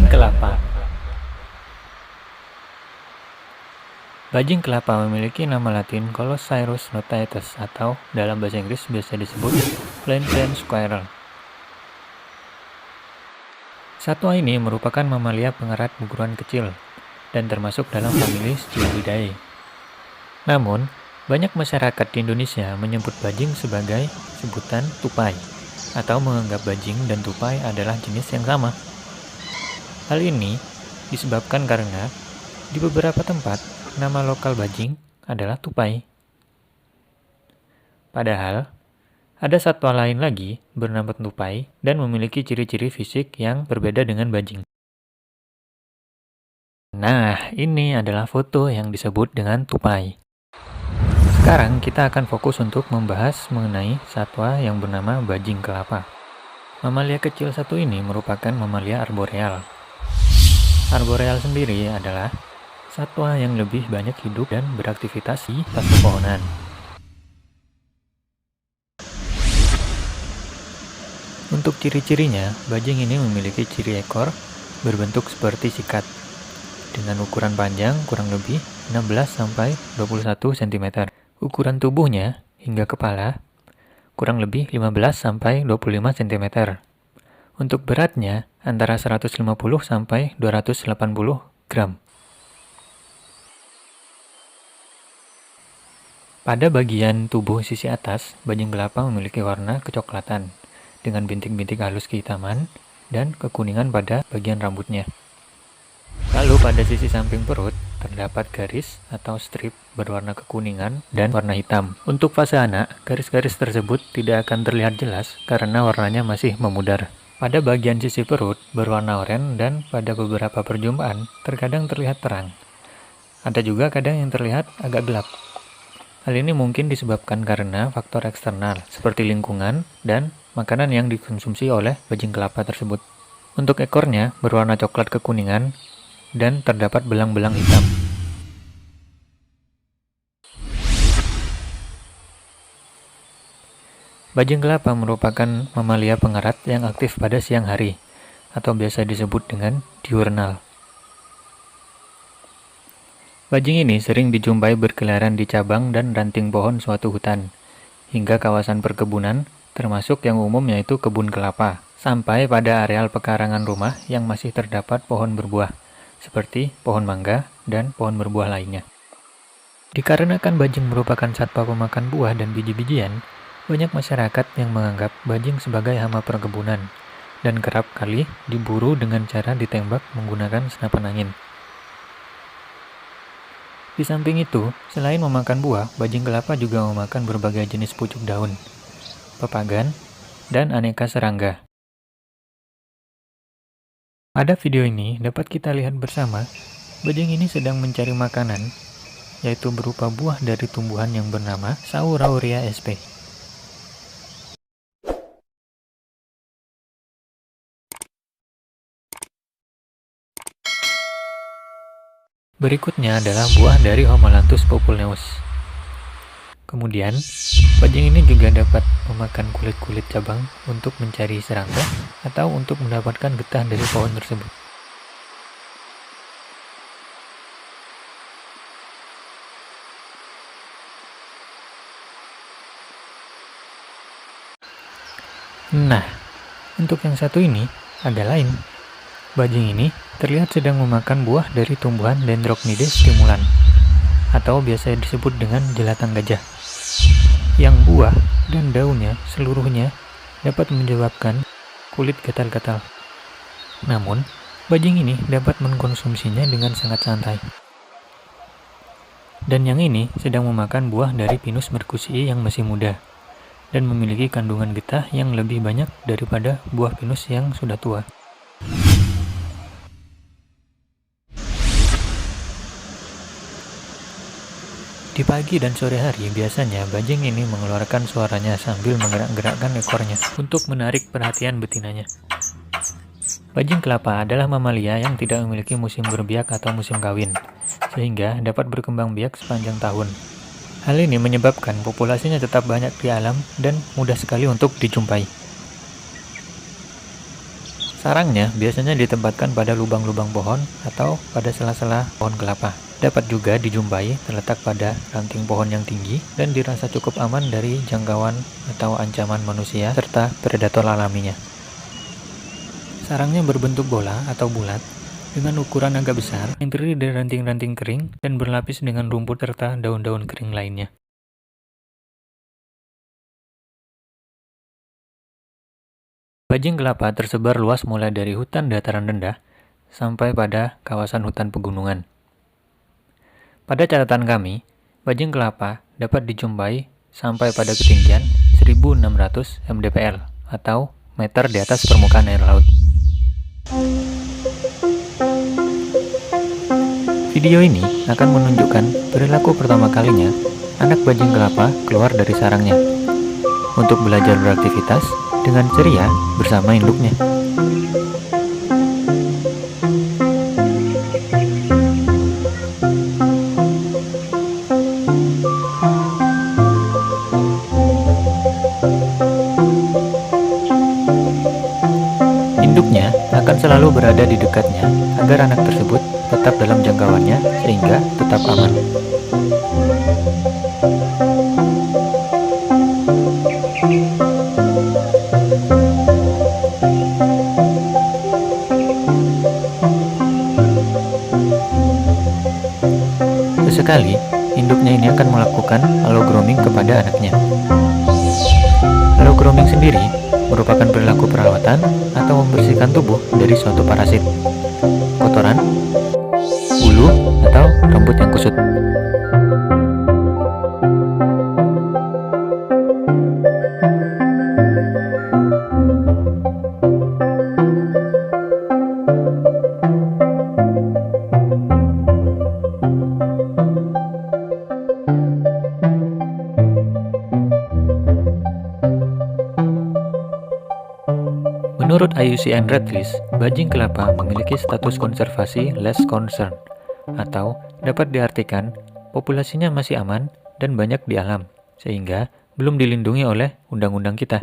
kelapa. Bajing kelapa memiliki nama latin Colossyrus notatus atau dalam bahasa Inggris biasa disebut plain squirrel. Satwa ini merupakan mamalia pengerat ukuran kecil dan termasuk dalam famili Sciuridae. Namun, banyak masyarakat di Indonesia menyebut bajing sebagai sebutan tupai atau menganggap bajing dan tupai adalah jenis yang sama. Hal ini disebabkan karena di beberapa tempat nama lokal bajing adalah tupai. Padahal, ada satwa lain lagi bernama tupai dan memiliki ciri-ciri fisik yang berbeda dengan bajing. Nah, ini adalah foto yang disebut dengan tupai. Sekarang kita akan fokus untuk membahas mengenai satwa yang bernama bajing kelapa. Mamalia kecil satu ini merupakan mamalia arboreal. Arboreal sendiri adalah satwa yang lebih banyak hidup dan beraktivitas di atas pepohonan. Untuk ciri-cirinya, bajing ini memiliki ciri ekor berbentuk seperti sikat dengan ukuran panjang kurang lebih 16-21 cm. Ukuran tubuhnya hingga kepala kurang lebih 15-25 cm. Untuk beratnya antara 150-280 gram. Pada bagian tubuh sisi atas, bajing kelapa memiliki warna kecoklatan dengan bintik-bintik halus kehitaman dan kekuningan pada bagian rambutnya. Lalu pada sisi samping perut terdapat garis atau strip berwarna kekuningan dan warna hitam. Untuk fase anak, garis-garis tersebut tidak akan terlihat jelas karena warnanya masih memudar. Pada bagian sisi perut berwarna oranye dan pada beberapa perjumpaan terkadang terlihat terang. Ada juga kadang yang terlihat agak gelap. Hal ini mungkin disebabkan karena faktor eksternal seperti lingkungan dan makanan yang dikonsumsi oleh bajing kelapa tersebut. Untuk ekornya berwarna coklat kekuningan dan terdapat belang-belang hitam. Bajing kelapa merupakan mamalia pengerat yang aktif pada siang hari, atau biasa disebut dengan diurnal. Bajing ini sering dijumpai berkeliaran di cabang dan ranting pohon suatu hutan, hingga kawasan perkebunan, termasuk yang umum yaitu kebun kelapa, sampai pada areal pekarangan rumah yang masih terdapat pohon berbuah, seperti pohon mangga dan pohon berbuah lainnya. Dikarenakan bajing merupakan satwa pemakan buah dan biji-bijian, banyak masyarakat yang menganggap bajing sebagai hama perkebunan dan kerap kali diburu dengan cara ditembak menggunakan senapan angin. Di samping itu, selain memakan buah, bajing kelapa juga memakan berbagai jenis pucuk daun, pepagan, dan aneka serangga. Pada video ini dapat kita lihat bersama, bajing ini sedang mencari makanan, yaitu berupa buah dari tumbuhan yang bernama Saurauria sp. Berikutnya adalah buah dari Homalanthus populneus. Kemudian, bajing ini juga dapat memakan kulit-kulit cabang untuk mencari serangga atau untuk mendapatkan getah dari pohon tersebut. Nah, untuk yang satu ini ada lain. Bajing ini terlihat sedang memakan buah dari tumbuhan Dendrocnide stimulan, atau biasa disebut dengan jelatang gajah, yang buah dan daunnya seluruhnya dapat menyebabkan kulit gatal-gatal. Namun, bajing ini dapat mengkonsumsinya dengan sangat santai. Dan yang ini sedang memakan buah dari Pinus mercusii yang masih muda, dan memiliki kandungan getah yang lebih banyak daripada buah pinus yang sudah tua. Di pagi dan sore hari, biasanya bajing ini mengeluarkan suaranya sambil menggerak-gerakkan ekornya untuk menarik perhatian betinanya. Bajing kelapa adalah mamalia yang tidak memiliki musim berbiak atau musim kawin, sehingga dapat berkembang biak sepanjang tahun. Hal ini menyebabkan populasinya tetap banyak di alam dan mudah sekali untuk dijumpai. Sarangnya biasanya ditempatkan pada lubang-lubang pohon atau pada sela-sela pohon kelapa. Dapat juga dijumpai terletak pada ranting pohon yang tinggi dan dirasa cukup aman dari jangkauan atau ancaman manusia serta predator alaminya. Sarangnya berbentuk bola atau bulat dengan ukuran agak besar yang terdiri dari ranting-ranting kering dan berlapis dengan rumput serta daun-daun kering lainnya. Bajing kelapa tersebar luas mulai dari hutan dataran rendah sampai pada kawasan hutan pegunungan. Pada catatan kami, bajing kelapa dapat dijumpai sampai pada ketinggian 1.600 mdpl atau meter di atas permukaan air laut. Video ini akan menunjukkan perilaku pertama kalinya anak bajing kelapa keluar dari sarangnya untuk belajar beraktivitas dengan ceria bersama induknya. Induknya akan selalu berada di dekatnya agar anak tersebut tetap dalam jangkauannya sehingga tetap aman. Sesekali, induknya ini akan melakukan halo grooming kepada anaknya. Halo grooming sendiri merupakan perilaku perawatan atau membersihkan tubuh dari suatu parasit, kotoran, bulu, atau rambut yang kusut. Menurut IUCN Red List, bajing kelapa memiliki status konservasi less concern, atau dapat diartikan populasinya masih aman dan banyak di alam, sehingga belum dilindungi oleh undang-undang kita.